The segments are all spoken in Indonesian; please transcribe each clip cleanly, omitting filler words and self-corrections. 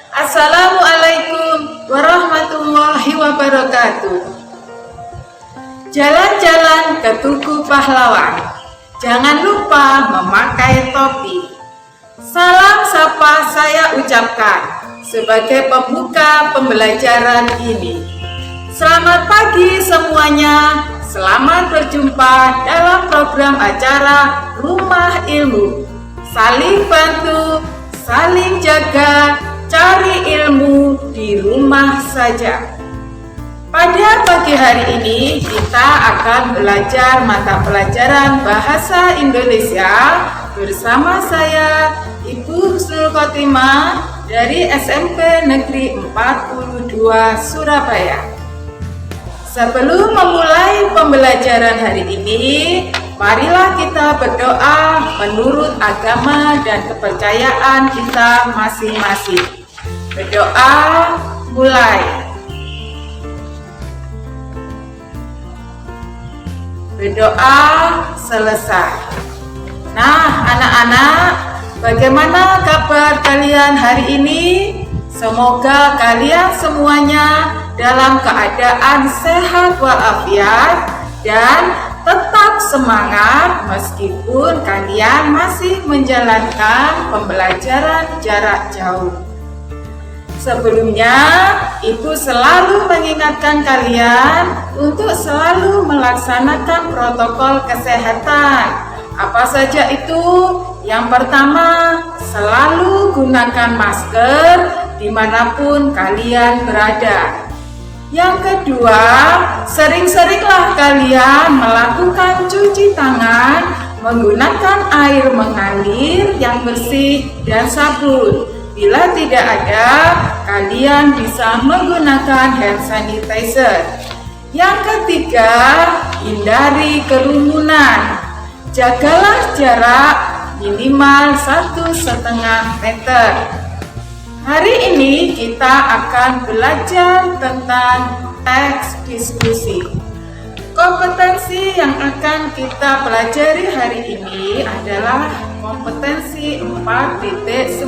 Assalamualaikum warahmatullahi wabarakatuh. Jalan-jalan ke Tugu Pahlawan, jangan lupa memakai topi. Salam sapa saya ucapkan sebagai pembuka pembelajaran ini. Selamat pagi semuanya. Selamat berjumpa dalam program acara Rumah Ilmu. Saling bantu, saling jaga, cari ilmu di rumah saja. Pada pagi hari ini kita akan belajar mata pelajaran Bahasa Indonesia bersama saya Ibu Husnul Khotimah dari SMP Negeri 42 Surabaya. Sebelum memulai pembelajaran hari ini, marilah kita berdoa menurut agama dan kepercayaan kita masing-masing. Berdoa mulai. Berdoa selesai. Nah, anak-anak, bagaimana kabar kalian hari ini? Semoga kalian semuanya dalam keadaan sehat walafiat dan tetap semangat meskipun kalian masih menjalankan pembelajaran jarak jauh. Sebelumnya, Ibu selalu mengingatkan kalian untuk selalu melaksanakan protokol kesehatan. Apa saja itu? Yang pertama, selalu gunakan masker dimanapun kalian berada. Yang kedua, sering-seringlah kalian melakukan cuci tangan menggunakan air mengalir yang bersih dan sabun. Bila tidak ada, kalian bisa menggunakan hand sanitizer. Yang ketiga, hindari kerumunan. Jagalah jarak minimal 1,5 meter. Hari ini kita akan belajar tentang teks diskusi. Kompetensi yang akan kita pelajari hari ini adalah kompetensi 4.9.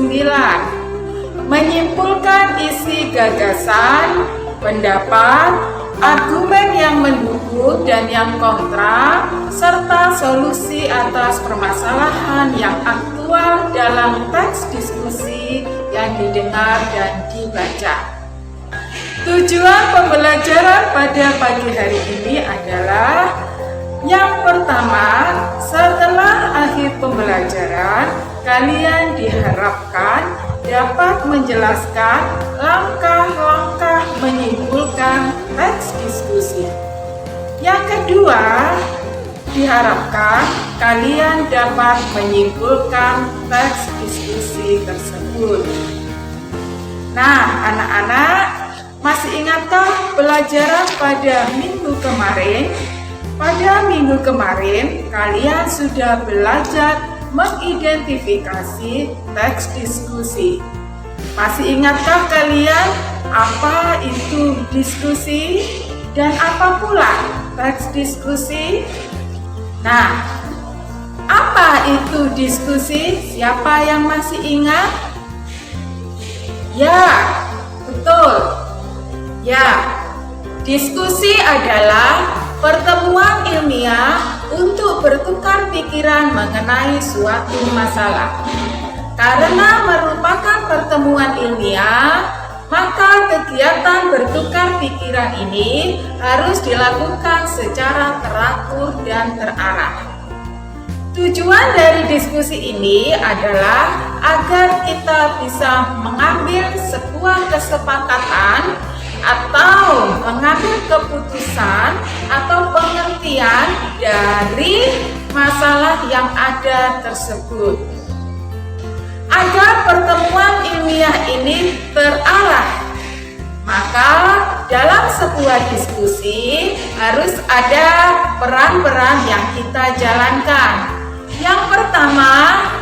Menyimpulkan isi gagasan, pendapat, argumen yang mendukung dan yang kontra, serta solusi atas permasalahan yang aktual dalam teks diskusi yang didengar dan dibaca. Tujuan pembelajaran pada pagi hari ini adalah yang pertama, setelah akhir pembelajaran, kalian diharapkan dapat menjelaskan langkah-langkah menyimpulkan teks diskusi. Yang kedua, diharapkan kalian dapat menyimpulkan teks diskusi tersebut. Nah, anak-anak, masih ingatkah pelajaran pada minggu kemarin? Pada minggu kemarin, kalian sudah belajar mengidentifikasi teks diskusi. Masih ingatkah kalian apa itu diskusi dan apa pula teks diskusi? Nah, apa itu diskusi? Siapa yang masih ingat? Ya, betul. Ya, diskusi adalah pertemuan ilmiah untuk bertukar pikiran mengenai suatu masalah. Karena merupakan pertemuan ilmiah, maka kegiatan bertukar pikiran ini harus dilakukan secara teratur dan terarah. Tujuan dari diskusi ini adalah agar kita bisa mengambil sebuah kesepakatan atau mengambil keputusan atau pengertian dari masalah yang ada tersebut. Agar pertemuan ilmiah ini terarah, maka dalam sebuah diskusi harus ada peran-peran yang kita jalankan. Yang pertama,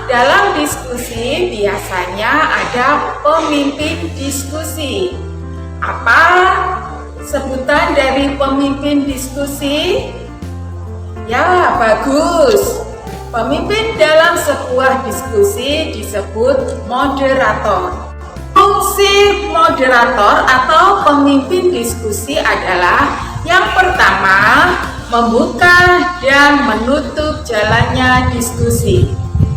dalam diskusi biasanya ada pemimpin diskusi. Apa sebutan dari pemimpin diskusi? Ya, bagus. Pemimpin dalam sebuah diskusi disebut moderator. Fungsi moderator atau pemimpin diskusi adalah yang pertama, membuka dan menutup jalannya diskusi.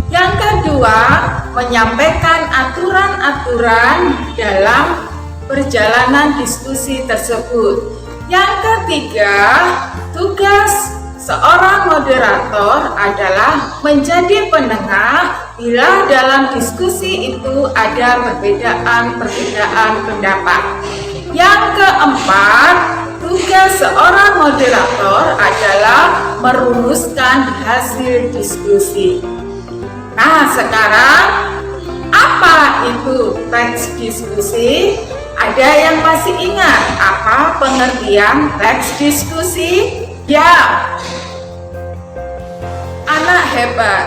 Yang kedua, menyampaikan aturan-aturan dalam perjalanan diskusi tersebut. Yang ketiga, tugas seorang moderator adalah menjadi penengah bila dalam diskusi itu ada perbedaan pendapat. Yang keempat, tugas seorang moderator adalah merumuskan hasil diskusi. Nah, sekarang apa itu teks diskusi? Ada yang masih ingat apa pengertian teks diskusi? Ya, anak hebat.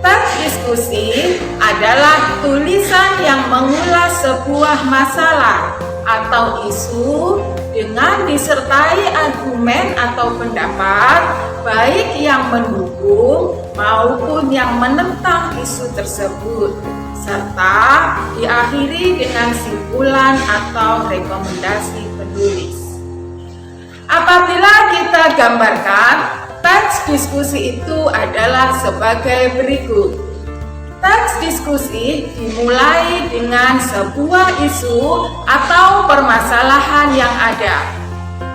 Teks diskusi adalah tulisan yang mengulas sebuah masalah atau isu dengan disertai argumen atau pendapat, baik yang mendukung maupun yang menentang isu tersebut, serta diakhiri dengan simpulan atau rekomendasi penulis. Apabila kita gambarkan, teks diskusi itu adalah sebagai berikut. Teks diskusi dimulai dengan sebuah isu atau permasalahan yang ada.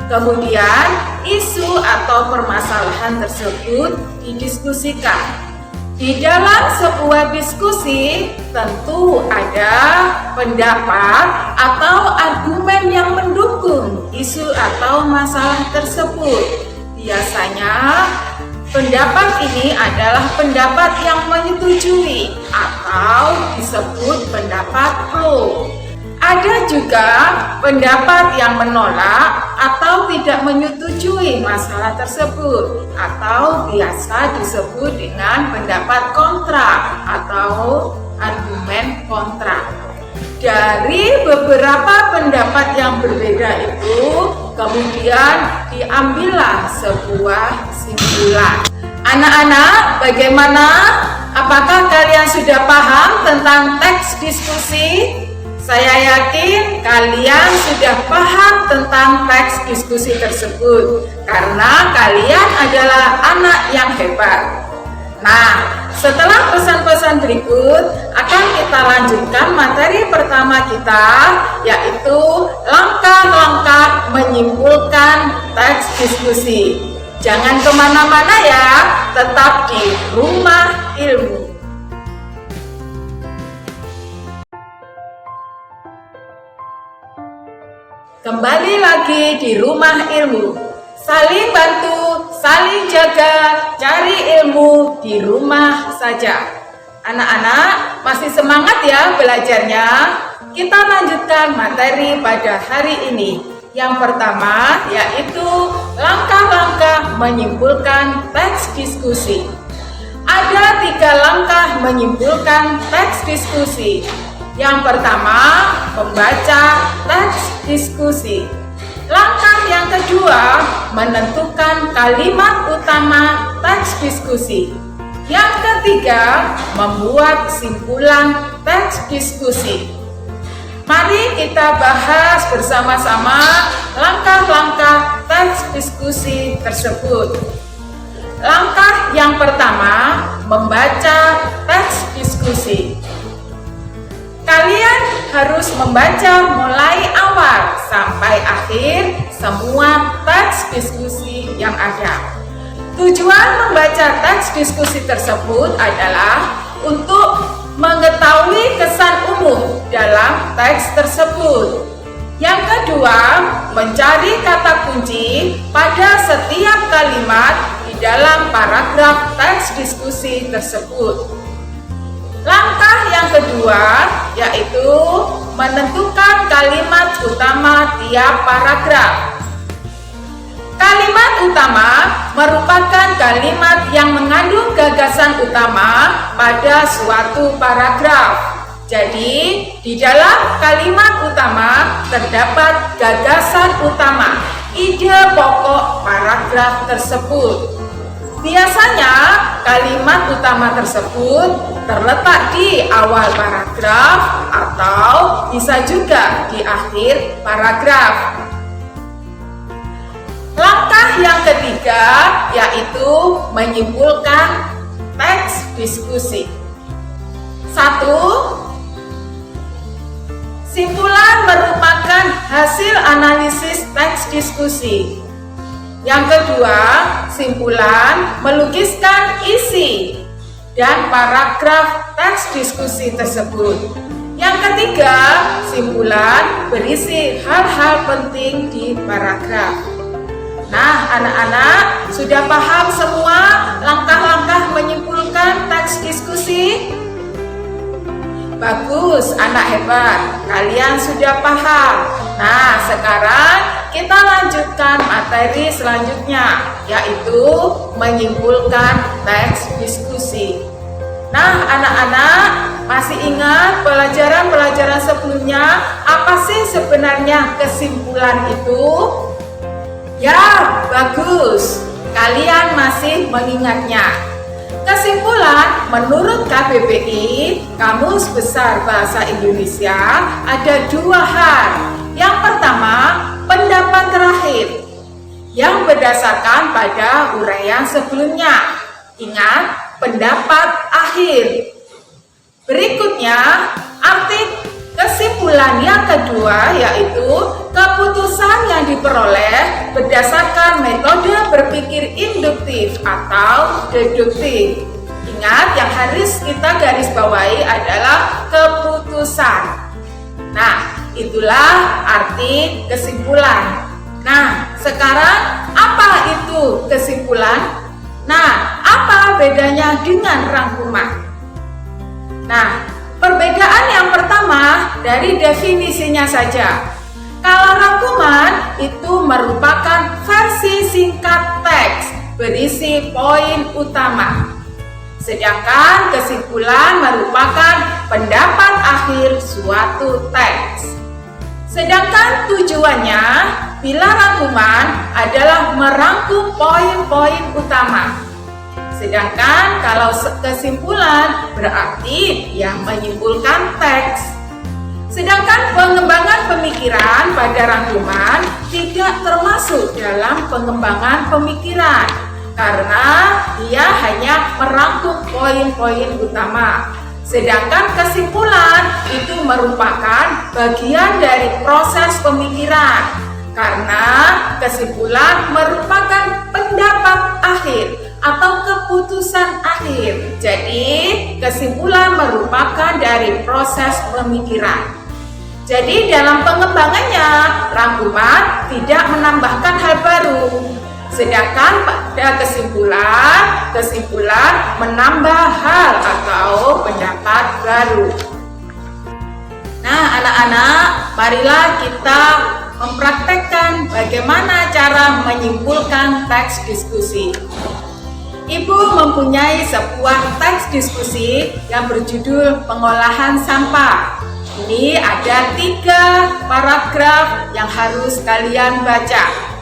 Kemudian, isu atau permasalahan tersebut didiskusikan. Di dalam sebuah diskusi, tentu ada pendapat atau argumen yang mendukung isu atau masalah tersebut. Biasanya, pendapat ini adalah pendapat yang menyetujui atau disebut pendapat pro. Ada juga pendapat yang menolak atau tidak menyetujui masalah tersebut atau biasa disebut dengan pendapat kontra atau argumen kontra. Dari beberapa pendapat yang berbeda itu, kemudian diambillah sebuah simpulan. Anak-anak, bagaimana? Apakah kalian sudah paham tentang teks diskusi? Saya yakin kalian sudah paham tentang teks diskusi tersebut karena kalian adalah anak yang hebat. Nah, setelah pesan-pesan berikut akan kita lanjutkan materi pertama kita, yaitu langkah-langkah menyimpulkan teks diskusi. Jangan kemana-mana ya, tetap di Rumah Ilmu. Kembali lagi di Rumah Ilmu. Saling bantu, saling jaga, cari ilmu di rumah saja. Anak-anak masih semangat ya belajarnya? Kita lanjutkan materi pada hari ini. Yang pertama yaitu langkah-langkah menyimpulkan teks diskusi. Ada 3 langkah menyimpulkan teks diskusi. Yang pertama, membaca teks diskusi. Langkah yang kedua, menentukan kalimat utama teks diskusi. Yang ketiga, membuat simpulan teks diskusi. Mari kita bahas bersama-sama langkah-langkah teks diskusi tersebut. Langkah yang pertama, membaca teks diskusi. Kalian harus membaca mulai awal sampai akhir semua teks diskusi yang ada. Tujuan membaca teks diskusi tersebut adalah untuk mengetahui kesan umum dalam teks tersebut. Yang kedua, mencari kata kunci pada setiap kalimat di dalam paragraf teks diskusi tersebut. Langkah yang kedua yaitu menentukan kalimat utama tiap paragraf. Kalimat utama merupakan kalimat yang mengandung gagasan utama pada suatu paragraf. Jadi, di dalam kalimat utama terdapat gagasan utama, ide pokok paragraf tersebut. Biasanya kalimat utama tersebut terletak di awal paragraf atau bisa juga di akhir paragraf. Langkah yang ketiga yaitu menyimpulkan teks diskusi. 1. Simpulan merupakan hasil analisis teks diskusi. Yang kedua, simpulan melukiskan isi dan paragraf teks diskusi tersebut. Yang ketiga, simpulan berisi hal-hal penting di paragraf. Nah, anak-anak sudah paham semua langkah-langkah menyimpulkan teks diskusi? Bagus, anak hebat, kalian sudah paham. Nah, sekarang kita lanjutkan materi selanjutnya, yaitu menyimpulkan teks diskusi. Nah, anak-anak masih ingat pelajaran-pelajaran sebelumnya apa sih sebenarnya kesimpulan itu? Ya, bagus, kalian masih mengingatnya. Kesimpulan, menurut KBBI, Kamus Besar Bahasa Indonesia, ada dua hal. Yang pertama, pendapat terakhir yang berdasarkan pada uraian sebelumnya. Ingat, pendapat akhir. Berikutnya, arti kesimpulan yang kedua yaitu keputusan yang diperoleh berdasarkan metode berpikir induktif atau deduktif. Ingat, yang harus kita garis bawahi adalah keputusan. Nah, itulah arti kesimpulan. Nah, sekarang apa itu kesimpulan? Nah, apa bedanya dengan rangkuman? Nah, perbedaan yang pertama dari definisinya saja. Kalau rangkuman itu merupakan versi singkat teks berisi poin utama. Sedangkan kesimpulan merupakan pendapat akhir suatu teks. Sedangkan tujuannya bila rangkuman adalah merangkum poin-poin utama. Sedangkan kalau kesimpulan berarti yang menyimpulkan teks. Sedangkan pengembangan pemikiran pada rangkuman tidak termasuk dalam pengembangan pemikiran karena dia hanya merangkum poin-poin utama. Sedangkan kesimpulan itu merupakan bagian dari proses pemikiran karena kesimpulan merupakan pendapat akhir atau keputusan akhir. Jadi, kesimpulan merupakan dari proses pemikiran. Jadi, dalam pengembangannya, rangkuman tidak menambahkan hal baru. Sedangkan pada kesimpulan menambah hal atau pendapat baru. Nah, anak-anak, marilah kita mempraktekkan bagaimana cara menyimpulkan teks diskusi. Ibu mempunyai sebuah teks diskusi yang berjudul pengolahan sampah. Ini ada 3 paragraf yang harus kalian baca.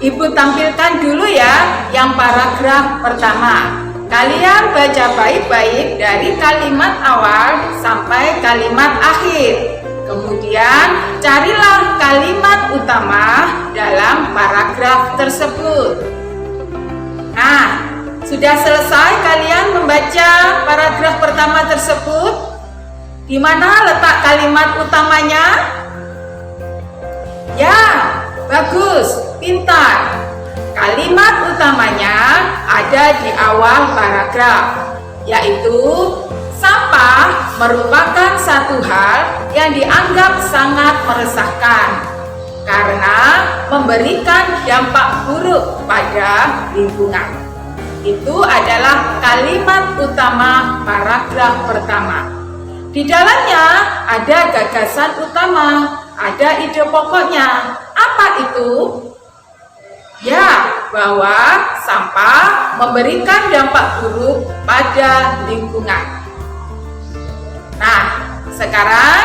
Ibu tampilkan dulu ya yang paragraf pertama. Kalian baca baik-baik dari kalimat awal sampai kalimat akhir. Kemudian carilah kalimat utama dalam paragraf tersebut. Nah, sudah selesai kalian membaca paragraf pertama tersebut? Di mana letak kalimat utamanya? Ya, bagus, pintar. Kalimat utamanya ada di awal paragraf, yaitu sampah merupakan satu hal yang dianggap sangat meresahkan karena memberikan dampak buruk pada lingkungan. Itu adalah kalimat utama paragraf pertama. Di dalamnya ada gagasan utama, ada ide pokoknya. Apa itu? Ya, bahwa sampah memberikan dampak buruk pada lingkungan. Nah, sekarang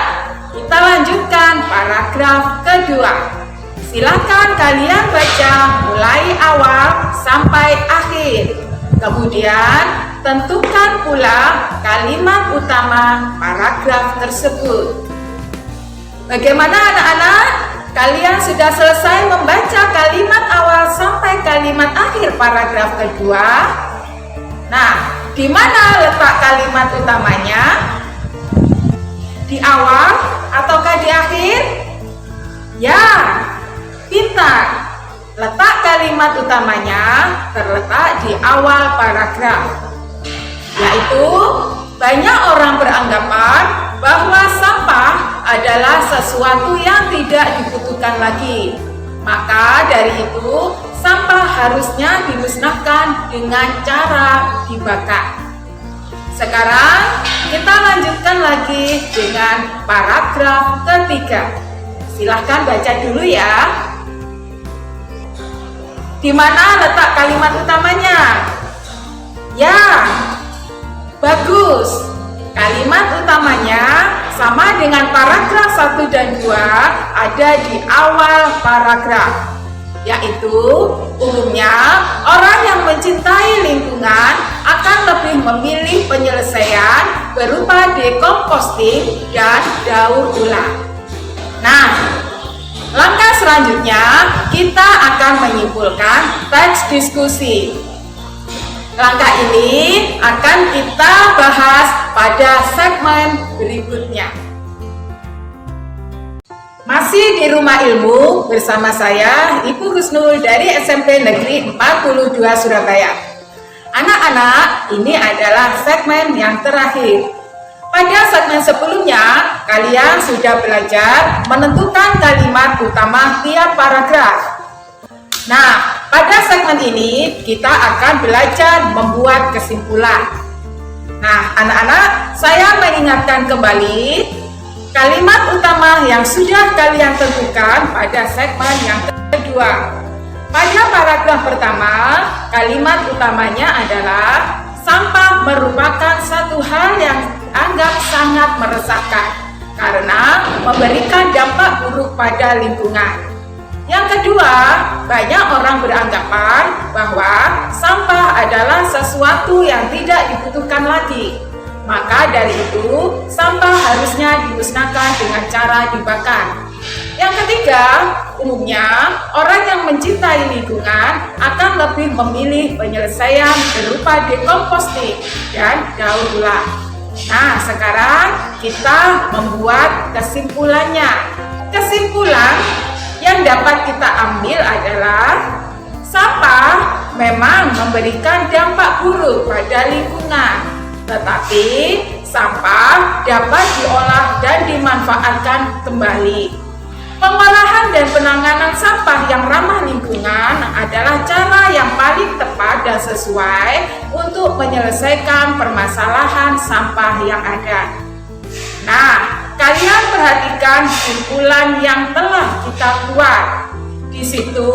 kita lanjutkan paragraf kedua. Silakan kalian baca mulai awal sampai akhir. Kemudian tentukan pula kalimat utama paragraf tersebut. Bagaimana anak-anak? Kalian sudah selesai membaca kalimat awal sampai kalimat akhir paragraf kedua? Nah, di mana letak kalimat utamanya? Di awal ataukah di akhir? Ya, pintar. Letak kalimat utamanya terletak di awal paragraf. Yaitu, banyak orang beranggapan bahwa sampah adalah sesuatu yang tidak dibutuhkan lagi. Maka dari itu, sampah harusnya dimusnahkan dengan cara dibakar. Sekarang kita lanjutkan lagi dengan paragraf ketiga. Silahkan baca dulu ya. Di mana letak kalimat utamanya? Ya, bagus. Kalimat utamanya sama dengan paragraf 1 dan 2 ada di awal paragraf. Yaitu, umumnya orang yang mencintai lingkungan akan lebih memilih penyelesaian berupa dekomposting dan daur ulang. Nah, langkah selanjutnya kita akan menyimpulkan teks diskusi. Langkah ini akan kita bahas pada segmen berikutnya. Masih di Rumah Ilmu bersama saya, Ibu Husnul dari SMP Negeri 42 Surabaya. Anak-anak, ini adalah segmen yang terakhir. Pada segmen sebelumnya, kalian sudah belajar menentukan kalimat utama tiap paragraf. Nah, pada segmen ini kita akan belajar membuat kesimpulan. Nah, anak-anak, saya mengingatkan kembali kalimat utama yang sudah kalian tentukan pada segmen yang kedua. Pada paragraf pertama, kalimat utamanya adalah sampah merupakan satu hal yang dianggap sangat meresahkan karena memberikan dampak buruk pada lingkungan. Yang kedua, banyak orang beranggapan bahwa sampah adalah sesuatu yang tidak dibutuhkan lagi. Maka dari itu, sampah harusnya dimusnahkan dengan cara dibakar. Yang ketiga, umumnya orang yang mencintai lingkungan akan lebih memilih penyelesaian berupa dekomposting dan daur ulang. Nah, sekarang kita membuat kesimpulannya. Kesimpulan yang dapat kita ambil adalah sampah memang memberikan dampak buruk pada lingkungan, tetapi sampah dapat diolah dan dimanfaatkan kembali. Pengolahan dan penanganan sampah yang ramah lingkungan adalah cara yang paling tepat dan sesuai untuk menyelesaikan permasalahan sampah yang ada. Nah, kalian perhatikan kesimpulan yang telah kita buat. Di situ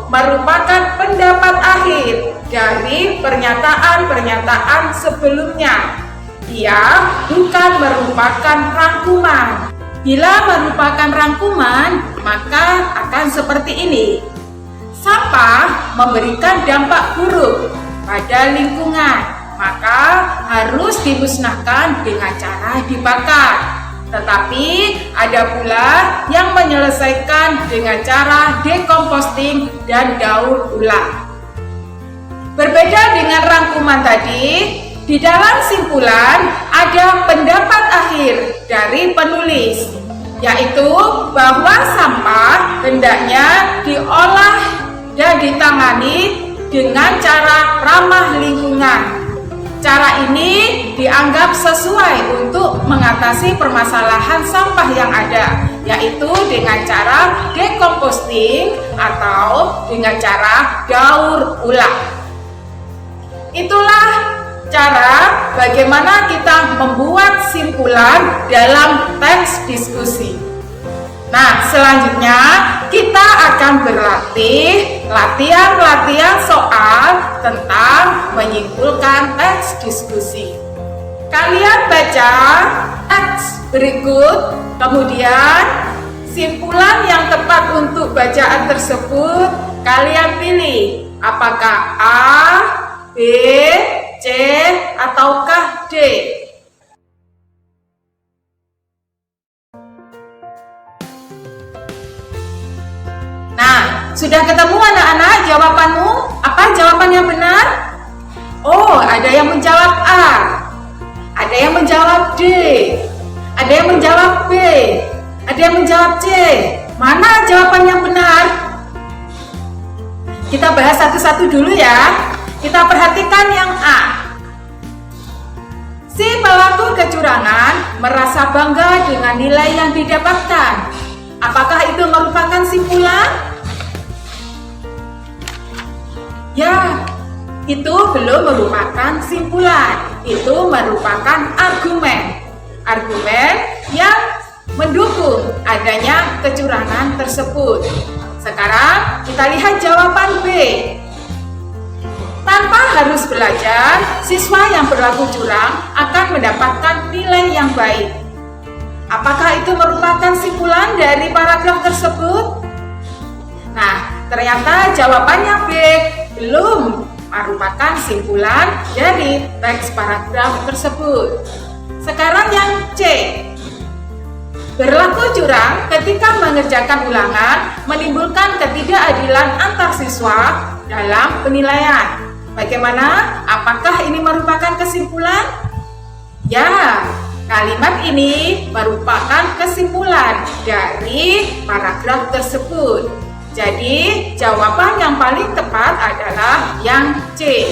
merupakan pendapat akhir dari pernyataan-pernyataan sebelumnya. Ia bukan merupakan rangkuman. Bila merupakan rangkuman, maka akan seperti ini. Sampah memberikan dampak buruk pada lingkungan, maka harus dimusnahkan dengan cara dibakar. Tetapi ada pula yang menyelesaikan dengan cara dekomposting dan daur ulang. Berbeda dengan rangkuman tadi, di dalam simpulan ada pendapat akhir dari penulis, yaitu bahwa sampah hendaknya diolah dan ditangani dengan cara ramah lingkungan. Cara ini dianggap sesuai untuk mengatasi permasalahan sampah yang ada, yaitu dengan cara dekomposting atau dengan cara daur ulang. Itulah cara bagaimana kita membuat simpulan dalam teks diskusi. Nah, selanjutnya kita akan berlatih latihan soal tentang menyimpulkan teks diskusi. Kalian baca teks berikut, kemudian Simpulan yang tepat untuk bacaan tersebut kalian pilih. Apakah A, B, C, ataukah D? Nah, sudah ketemu anak-anak jawabanmu? Apa jawaban yang benar? Oh, ada yang menjawab A, ada yang menjawab D, ada yang menjawab B, ada yang menjawab C. Mana jawaban yang benar? Kita bahas satu-satu dulu ya. Kita perhatikan yang A. Si pelaku kecurangan merasa bangga dengan nilai yang didapatkan. Apakah itu merupakan simpulan? Ya, itu belum merupakan simpulan. Itu merupakan argumen. Argumen yang mendukung adanya kecurangan tersebut. Sekarang kita lihat jawaban B. Tanpa harus belajar, siswa yang berlaku curang akan mendapatkan nilai yang baik. Apakah itu merupakan simpulan dari paragraf tersebut? Nah, ternyata jawabannya B, belum merupakan simpulan dari teks paragraf tersebut. Sekarang yang C. Berlaku curang ketika mengerjakan ulangan menimbulkan ketidakadilan antar siswa dalam penilaian. Bagaimana? Apakah ini merupakan kesimpulan? Ya, kalimat ini merupakan kesimpulan dari paragraf tersebut. Jadi, jawaban yang paling tepat adalah yang C.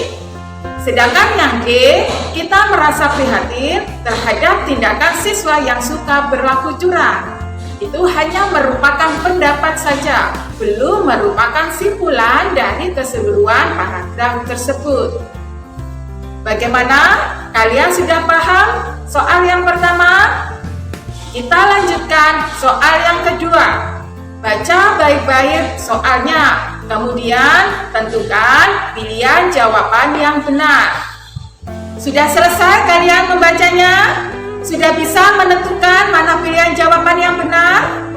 Sedangkan yang D, kita merasa prihatin terhadap tindakan siswa yang suka berlaku curang. Itu hanya merupakan pendapat saja, belum merupakan simpulan dari keseluruhan paragraf tersebut. Bagaimana? Kalian sudah paham soal yang pertama? Kita lanjutkan soal yang kedua. Baca baik-baik soalnya. Kemudian tentukan pilihan jawaban yang benar. Sudah selesai kalian membacanya? Sudah bisa menentukan mana pilihan jawaban yang benar?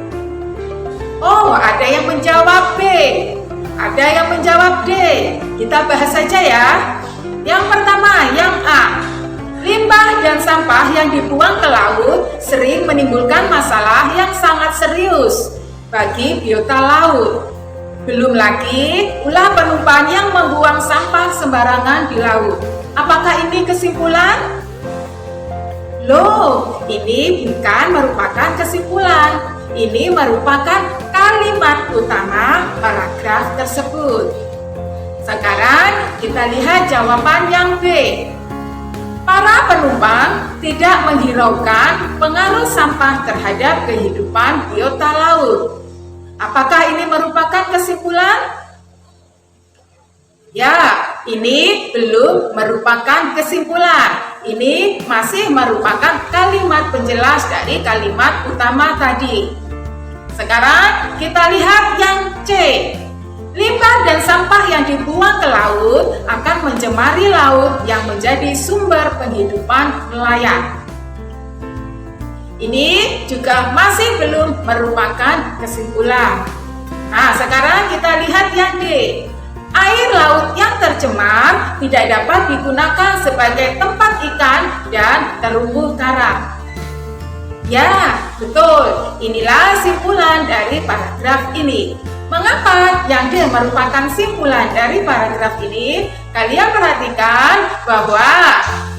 Oh, ada yang menjawab B, ada yang menjawab D. Kita bahas saja ya. Yang pertama, yang A. Limbah dan sampah yang dibuang ke laut sering menimbulkan masalah yang sangat serius bagi biota laut. Belum lagi ulah penumpang yang membuang sampah sembarangan di laut. Apakah ini kesimpulan? Loh, ini bukan merupakan kesimpulan. Ini merupakan kalimat utama paragraf tersebut. Sekarang kita lihat jawaban yang B. Para penumpang tidak menghiraukan pengaruh sampah terhadap kehidupan biota laut. Apakah ini merupakan kesimpulan? Ya, ini belum merupakan kesimpulan. Ini masih merupakan kalimat penjelas dari kalimat utama tadi. Sekarang kita lihat yang C. Limbah dan sampah yang dibuang ke laut akan mencemari laut yang menjadi sumber penghidupan nelayan. Ini juga masih belum merupakan kesimpulan. Nah, sekarang kita lihat yang D. Air laut yang tercemar tidak dapat digunakan sebagai tempat ikan dan terumbu karang. Ya, betul. Inilah simpulan dari paragraf ini. Mengapa yang D merupakan simpulan dari paragraf ini? Kalian perhatikan bahwa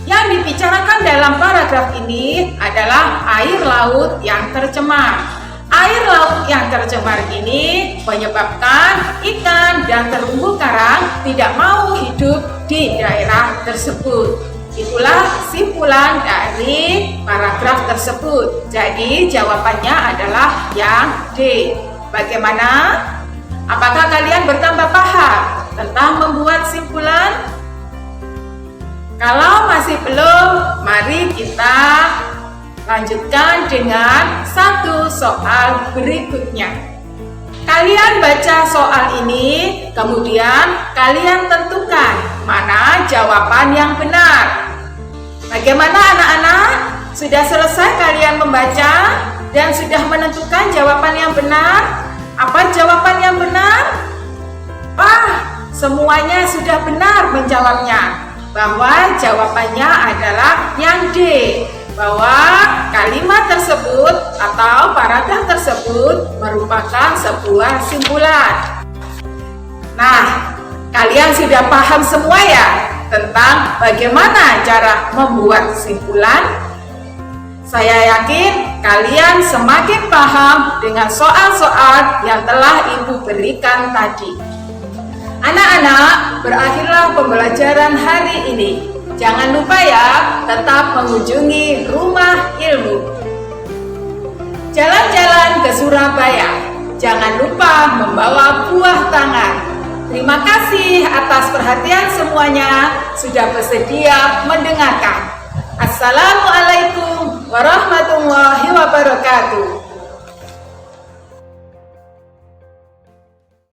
yang dibicarakan dalam paragraf ini adalah air laut yang tercemar. Air laut yang tercemar ini menyebabkan ikan dan terumbu karang tidak mau hidup di daerah tersebut. Itulah simpulan dari paragraf tersebut. Jadi jawabannya adalah yang D. Bagaimana? Apakah kalian bertambah paham tentang membuat simpulan? Kalau masih belum, mari kita lanjutkan dengan satu soal berikutnya. Kalian baca soal ini, kemudian kalian tentukan mana jawaban yang benar. Bagaimana anak-anak? Sudah selesai kalian membaca? dan sudah menentukan jawaban yang benar? Apa jawaban yang benar? Semuanya sudah benar menjawabnya. Bahwa jawabannya adalah yang D. Bahwa kalimat tersebut atau paragraf tersebut merupakan sebuah simpulan. Nah, kalian sudah paham semua ya tentang bagaimana cara membuat simpulan? Saya yakin kalian semakin paham dengan soal-soal yang telah Ibu berikan tadi. Anak-anak, berakhirlah pembelajaran hari ini. Jangan lupa ya, tetap mengunjungi rumah ilmu. Jalan-jalan ke Surabaya. Jangan lupa membawa buah tangan. Terima kasih atas perhatian semuanya sudah bersedia mendengarkan. Assalamualaikum warahmatullahi wabarakatuh.